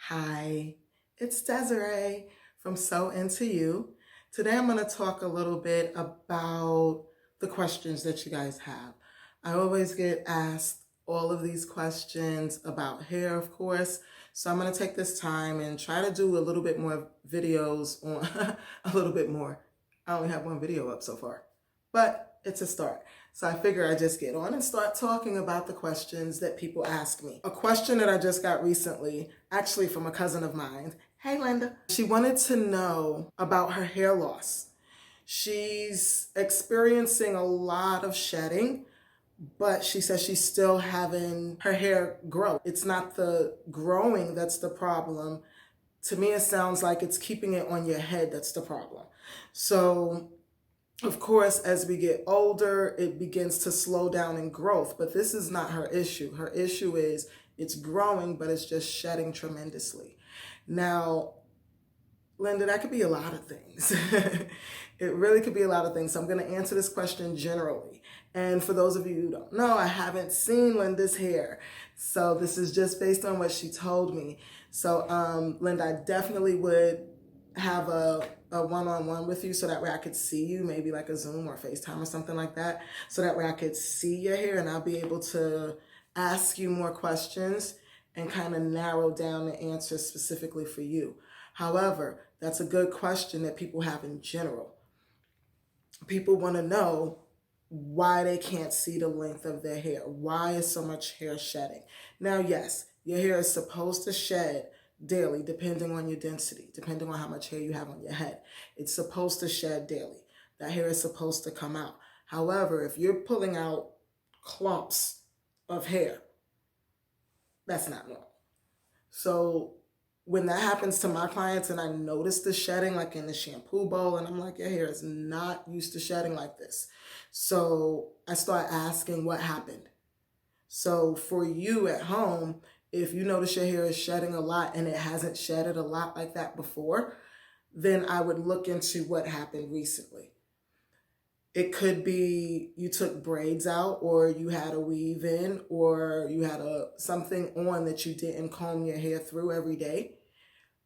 Hi, it's Desiree from So Into You. Today I'm going to talk a little bit about the questions that you guys have. I always get asked all of these questions about hair, of course. So I'm going to take this time and try to do a little bit more videos on a little bit more. I only have one video up so far, but it's a start. So I figure I just get on and start talking about the questions that people ask me. A question that I just got recently, actually from a cousin of mine. Hey, Linda. She wanted to know about her hair loss. She's experiencing a lot of shedding, but she says she's still having her hair grow. It's not the growing that's the problem. To me, it sounds like it's keeping it on your head that's the problem. So of course, as we get older, it begins to slow down in growth, but this is not her issue. Her issue is it's growing, but it's just shedding tremendously. Now, Linda, that could be a lot of things. It really could be a lot of things. So I'm going to answer this question generally. And for those of you who don't know, I haven't seen Linda's hair. So this is just based on what she told me. So Linda, I definitely would have a one-on-one with you so that way I could see you, maybe like a Zoom or FaceTime or something like that. So that way I could see your hair and I'll be able to ask you more questions and kind of narrow down the answer specifically for you. However, that's a good question that people have in general. People want to know why they can't see the length of their hair. Why is so much hair shedding? Now, yes, your hair is supposed to shed daily, depending on your density, depending on how much hair you have on your head. It's supposed to shed daily. That hair is supposed to come out. However, if you're pulling out clumps of hair, that's not normal. So when that happens to my clients and I notice the shedding, like in the shampoo bowl, and I'm like, your hair is not used to shedding like this. So I start asking what happened. So for you at home, if you notice your hair is shedding a lot and it hasn't shedded a lot like that before, then I would look into what happened recently. It could be you took braids out, or you had a weave in, or you had something on that you didn't comb your hair through every day.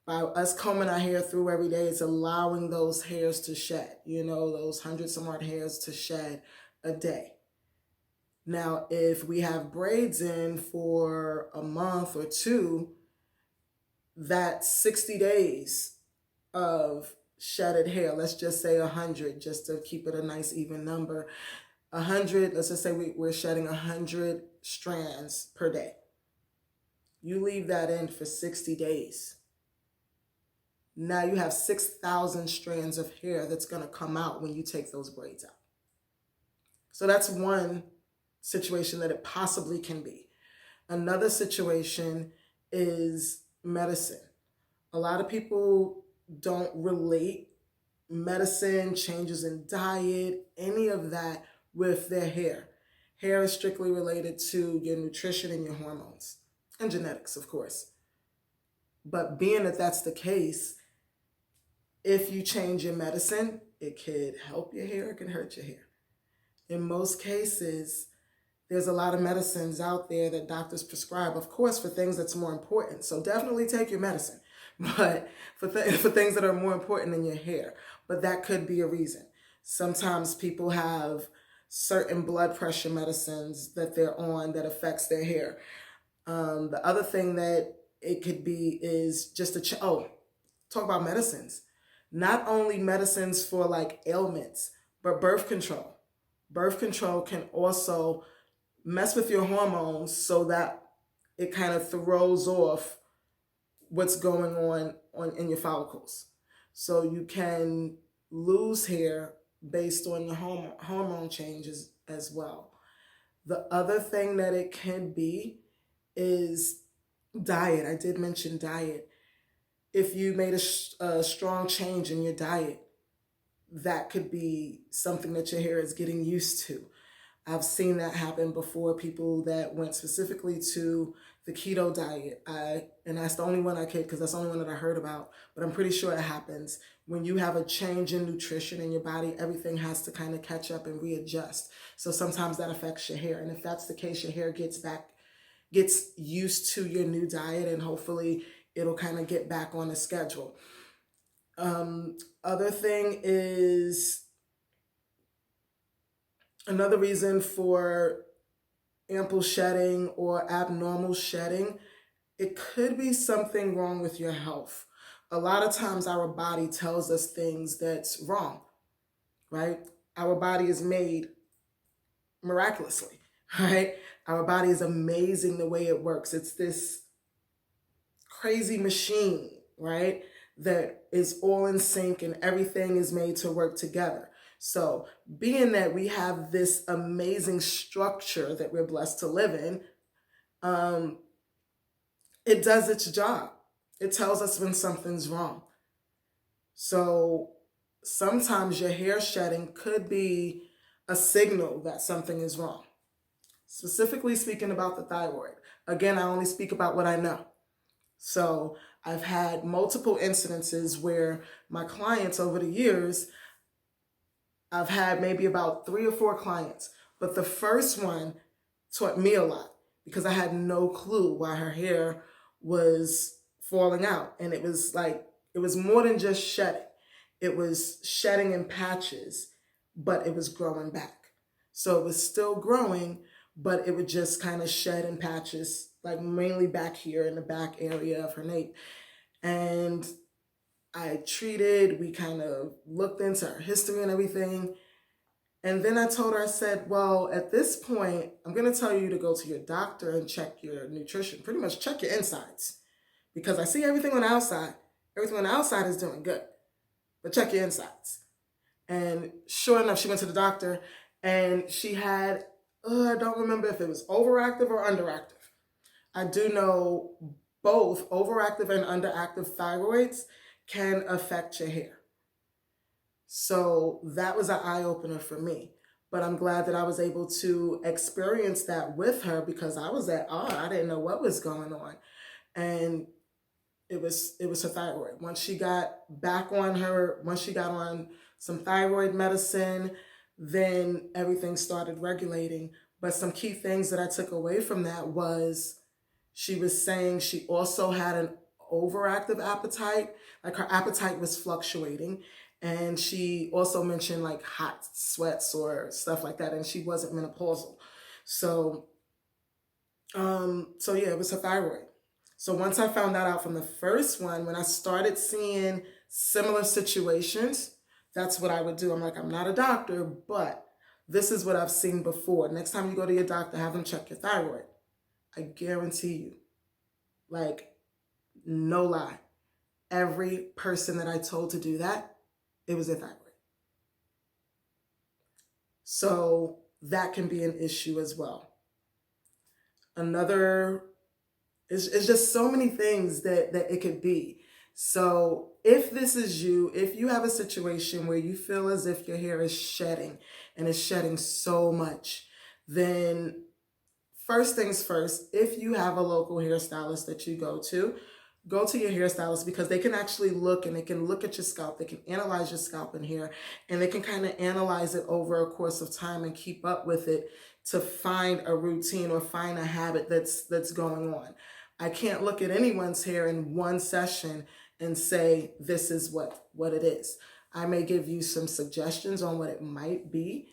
By us combing our hair through every day, it's allowing those hairs to shed, those hundred some odd hairs to shed a day. Now, if we have braids in for a month or two, that's 60 days of shedded hair. Let's just say 100, just to keep it a nice even number. 100, let's just say we're shedding 100 strands per day. You leave that in for 60 days. Now you have 6,000 strands of hair that's going to come out when you take those braids out. So that's one situation that it possibly can be. Another situation is medicine. A lot of people don't relate medicine, changes in diet, any of that with their hair. Hair is strictly related to your nutrition and your hormones and genetics, of course. But being that that's the case, if you change your medicine, it could help your hair, it can hurt your hair. In most cases, there's a lot of medicines out there that doctors prescribe, of course, for things that's more important. So definitely take your medicine, but for things that are more important than your hair. But that could be a reason. Sometimes people have certain blood pressure medicines that they're on that affects their hair. The other thing that it could be is just talk about medicines. Not only medicines for like ailments, but birth control. Birth control can also mess with your hormones so that it kind of throws off what's going on in your follicles. So you can lose hair based on your hormone changes as well. The other thing that it can be is diet. I did mention diet. If you made a strong change in your diet, that could be something that your hair is getting used to. I've seen that happen before, people that went specifically to the keto diet. And that's the only one I could, because that's the only one that I heard about, but I'm pretty sure it happens. When you have a change in nutrition in your body, everything has to kind of catch up and readjust. So sometimes that affects your hair. And if that's the case, your hair gets used to your new diet, and hopefully it'll kind of get back on the schedule. Other thing is, another reason for ample shedding or abnormal shedding, it could be something wrong with your health. A lot of times our body tells us things that's wrong, right? Our body is made miraculously, right? Our body is amazing the way it works. It's this crazy machine, right? That is all in sync and everything is made to work together. So being that we have this amazing structure that we're blessed to live in, it does its job. It tells us when something's wrong. So sometimes your hair shedding could be a signal that something is wrong. Specifically speaking about the thyroid. Again, I only speak about what I know. So I've had multiple incidences where my clients over the years, I've had maybe about 3 or 4 clients, but the first one taught me a lot because I had no clue why her hair was falling out. And it was more than just shedding. It was shedding in patches, but it was growing back. So it was still growing, but it would just kind of shed in patches, like mainly back here in the back area of her nape. And I treated, we kind of looked into her history and everything. And then I told her, I said, well, at this point, I'm going to tell you to go to your doctor and check your nutrition, pretty much check your insides. Because I see everything on the outside. Everything on the outside is doing good. But check your insides. And sure enough, she went to the doctor and she had, I don't remember if it was overactive or underactive. I do know both overactive and underactive thyroids can affect your hair. So that was an eye-opener for me. But I'm glad that I was able to experience that with her because I was at awe. I didn't know what was going on. And it was her thyroid. Once she got on some thyroid medicine, then everything started regulating. But some key things that I took away from that was she was saying she also had an overactive appetite, like her appetite was fluctuating. And she also mentioned like hot sweats or stuff like that. And she wasn't menopausal. So yeah, it was her thyroid. So once I found that out from the first one, when I started seeing similar situations, that's what I would do. I'm like, I'm not a doctor, but this is what I've seen before. Next time you go to your doctor, have them check your thyroid. I guarantee you, like, no lie, every person that I told to do that, it was their thyroid. So that can be an issue as well. It's just so many things that it could be. So if this is you, if you have a situation where you feel as if your hair is shedding and it's shedding so much, then first things first, if you have a local hairstylist that you go to your hairstylist because they can actually look and they can look at your scalp. They can analyze your scalp and hair and they can kind of analyze it over a course of time and keep up with it to find a routine or find a habit that's going on. I can't look at anyone's hair in one session and say, this is what it is. I may give you some suggestions on what it might be.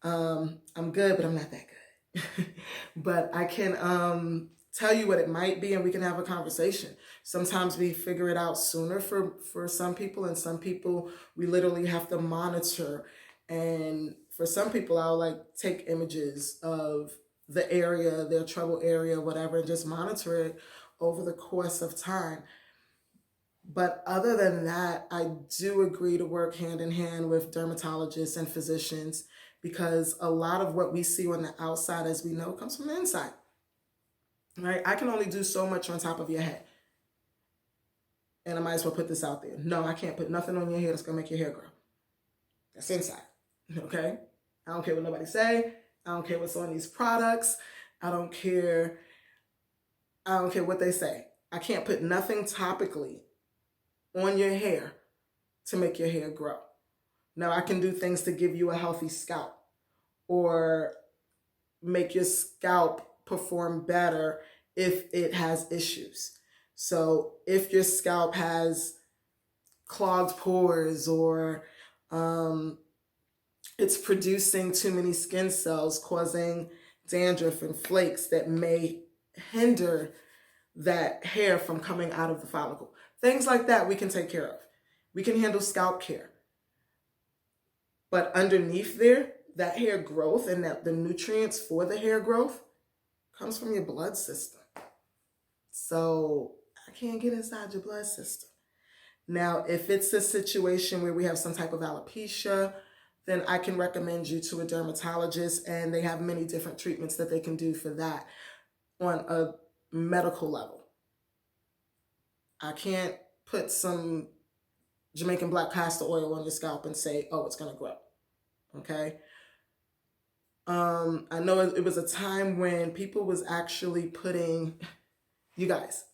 I'm good, but I'm not that good. But I can tell you what it might be and we can have a conversation. Sometimes we figure it out sooner for some people, and some people we literally have to monitor. And for some people, I'll like take images of the area, their trouble area, whatever, and just monitor it over the course of time. But other than that, I do agree to work hand in hand with dermatologists and physicians because a lot of what we see on the outside, as we know, comes from the inside. Right? I can only do so much on top of your head. And I might as well put this out there. No, I can't put nothing on your hair that's going to make your hair grow. That's inside. Okay? I don't care what nobody say. I don't care what's on these products. I don't care what they say. I can't put nothing topically on your hair to make your hair grow. Now, I can do things to give you a healthy scalp or make your scalp perform better if it has issues. So if your scalp has clogged pores, or it's producing too many skin cells, causing dandruff and flakes that may hinder that hair from coming out of the follicle. Things like that we can take care of. We can handle scalp care. But underneath there, that hair growth and that the nutrients for the hair growth comes from your blood system. So I can't get inside your blood system. Now, if it's a situation where we have some type of alopecia, then I can recommend you to a dermatologist, and they have many different treatments that they can do for that on a medical level. I can't put some Jamaican black castor oil on your scalp and say, oh, it's going to grow. Okay? I know it was a time when people was actually putting, you guys,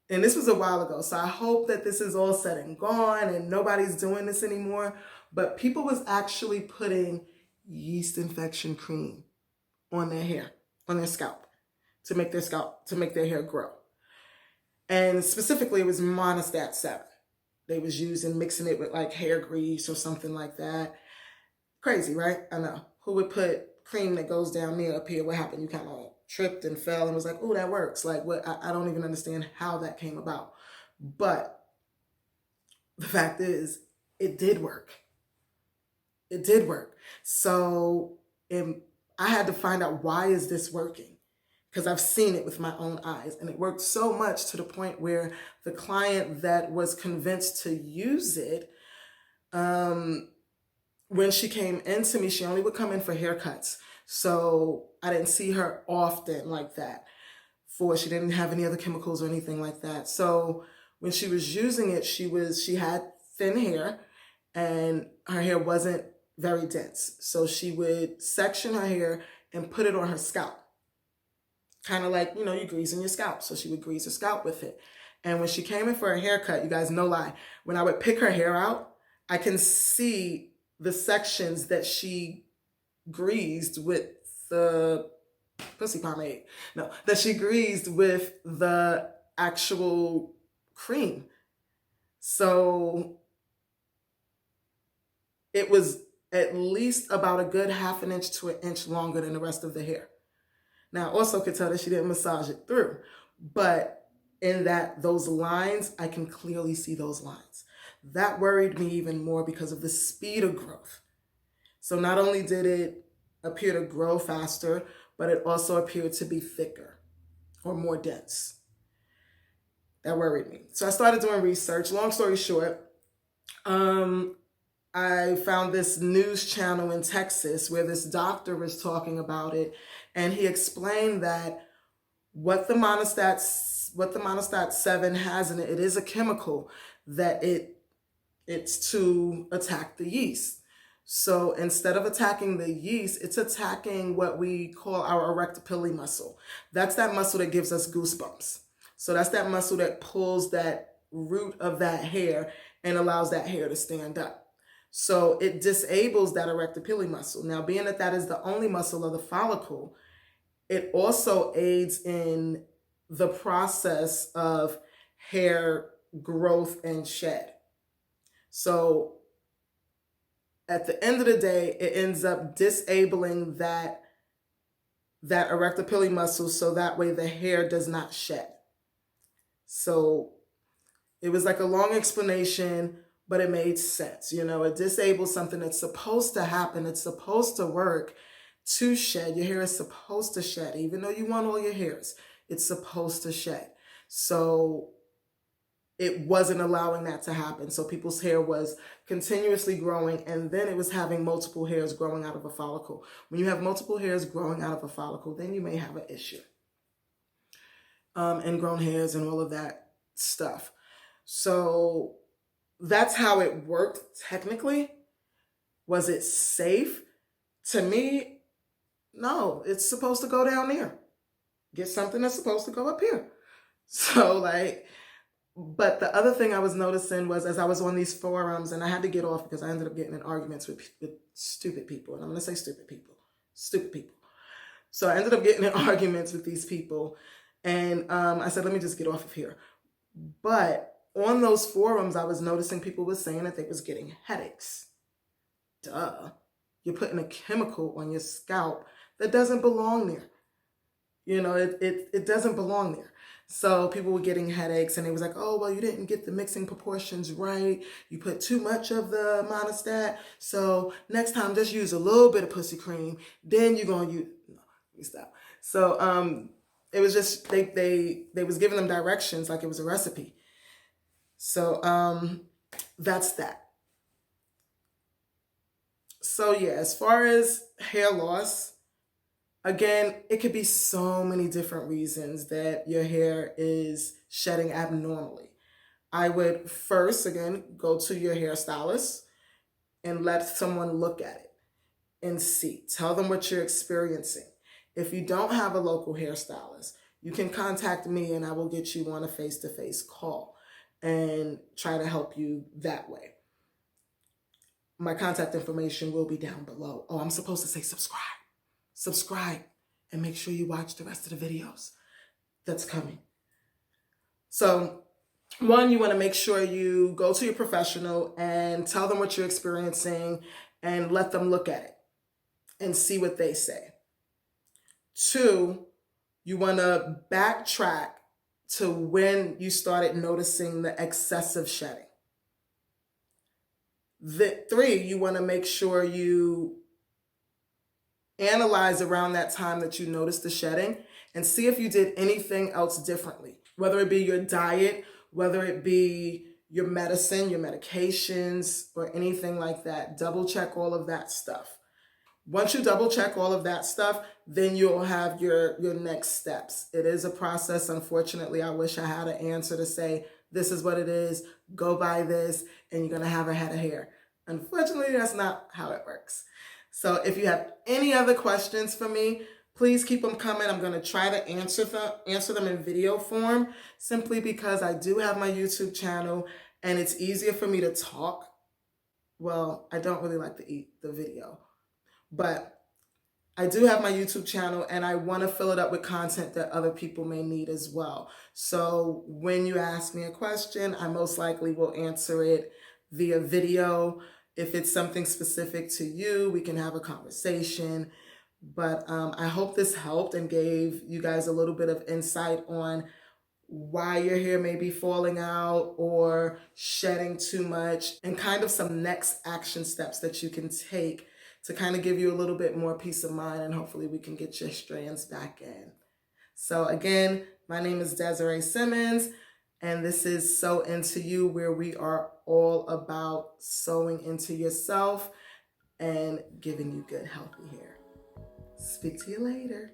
and this was a while ago, so I hope that this is all said and gone and nobody's doing this anymore, but people was actually putting yeast infection cream on their hair, on their scalp, to make their hair grow. And specifically, it was Monostat 7. They was mixing it with like hair grease or something like that. Crazy, right? I know. Who would put cream that goes down there up here? What happened? You kind of tripped and fell and was like, oh, that works. Like, what? I don't even understand how that came about. But the fact is, it did work. It did work. So I had to find out, why is this working? Because I've seen it with my own eyes, and it worked so much to the point where the client that was convinced to use it, when she came into me, she only would come in for haircuts. So I didn't see her often like that. She didn't have any other chemicals or anything like that. So when she was using it, she had thin hair, and her hair wasn't very dense. So she would section her hair and put it on her scalp. Kind of like, you greasing your scalp. So she would grease her scalp with it. And when she came in for a haircut, you guys, no lie, when I would pick her hair out, I can see the sections that she greased with the pussy pomade. No, that she greased with the actual cream. So it was at least about a good half an inch to an inch longer than the rest of the hair. Now, I also could tell that she didn't massage it through, but in those lines, I can clearly see those lines. That worried me even more because of the speed of growth. So not only did it appear to grow faster, but it also appeared to be thicker or more dense. That worried me. So I started doing research. Long story short, I found this news channel in Texas where this doctor was talking about it, and he explained that what the Monostat 7 has in it, it is a chemical that it's to attack the yeast. So instead of attacking the yeast, it's attacking what we call our erectopili muscle. That's that muscle that gives us goosebumps. So that's that muscle that pulls that root of that hair and allows that hair to stand up. So it disables that erectopili muscle. Now, being that is the only muscle of the follicle, it also aids in the process of hair growth and shed. So at the end of the day, it ends up disabling that erectopili muscle, so that way the hair does not shed. So it was like a long explanation, but it made sense. It disables something that's supposed to happen. It's supposed to work to shed. Your hair is supposed to shed. Even though you want all your hairs, it's supposed to shed. So it wasn't allowing that to happen. So people's hair was continuously growing, and then it was having multiple hairs growing out of a follicle. When you have multiple hairs growing out of a follicle, then you may have an issue. Ingrown hairs and all of that stuff. So that's how it worked technically. Was it safe? To me, no. It's supposed to go down there. Get something that's supposed to go up here. So but the other thing I was noticing was, as I was on these forums, and I had to get off because I ended up getting in arguments with stupid people. And I'm going to say stupid people. So I ended up getting in arguments with these people. And I said, let me just get off of here. But on those forums, I was noticing people were saying that they was getting headaches. Duh. You're putting a chemical on your scalp that doesn't belong there. You know, it doesn't belong there. So people were getting headaches, and they was like, oh, well, you didn't get the mixing proportions right. You put too much of the monostat. So next time, just use a little bit of pussy cream. Then you're going to use, no, let me stop. So it was just, they was giving them directions like it was a recipe. So that's that. So yeah, as far as hair loss, again, it could be so many different reasons that your hair is shedding abnormally. I would first, again, go to your hairstylist and let someone look at it and see. Tell them what you're experiencing. If you don't have a local hairstylist, you can contact me and I will get you on a face-to-face call and try to help you that way. My contact information will be down below. Oh, I'm supposed to say subscribe. Subscribe and make sure you watch the rest of the videos that's coming. So one, you want to make sure you go to your professional and tell them what you're experiencing and let them look at it and see what they say. Two, you want to backtrack to when you started noticing the excessive shedding. Three, you want to make sure you analyze around that time that you noticed the shedding and see if you did anything else differently, whether it be your diet, whether it be your medicine, your medications, or anything like that. Double check all of that stuff. Once you double check all of that stuff, then you'll have your next steps. It is a process. Unfortunately, I wish I had an answer to say, this is what it is, go buy this, and you're going to have a head of hair. Unfortunately, that's not how it works. So if you have any other questions for me, please keep them coming. I'm going to try to answer them in video form, simply because I do have my YouTube channel and it's easier for me to talk. Well, I don't really like to eat the video, but I do have my YouTube channel and I want to fill it up with content that other people may need as well. So when you ask me a question, I most likely will answer it via video. If it's something specific to you, we can have a conversation. But I hope this helped and gave you guys a little bit of insight on why your hair may be falling out or shedding too much, and kind of some next action steps that you can take to kind of give you a little bit more peace of mind, and hopefully we can get your strands back in. So again, my name is Desiree Simmons, and this is Sew Into You, where we are all about sewing into yourself and giving you good, healthy hair. Speak to you later.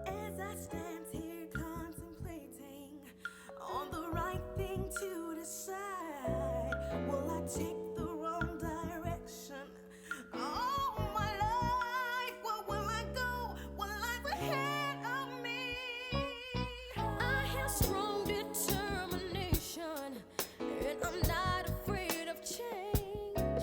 As I stand here contemplating on the right thing to decide, will I take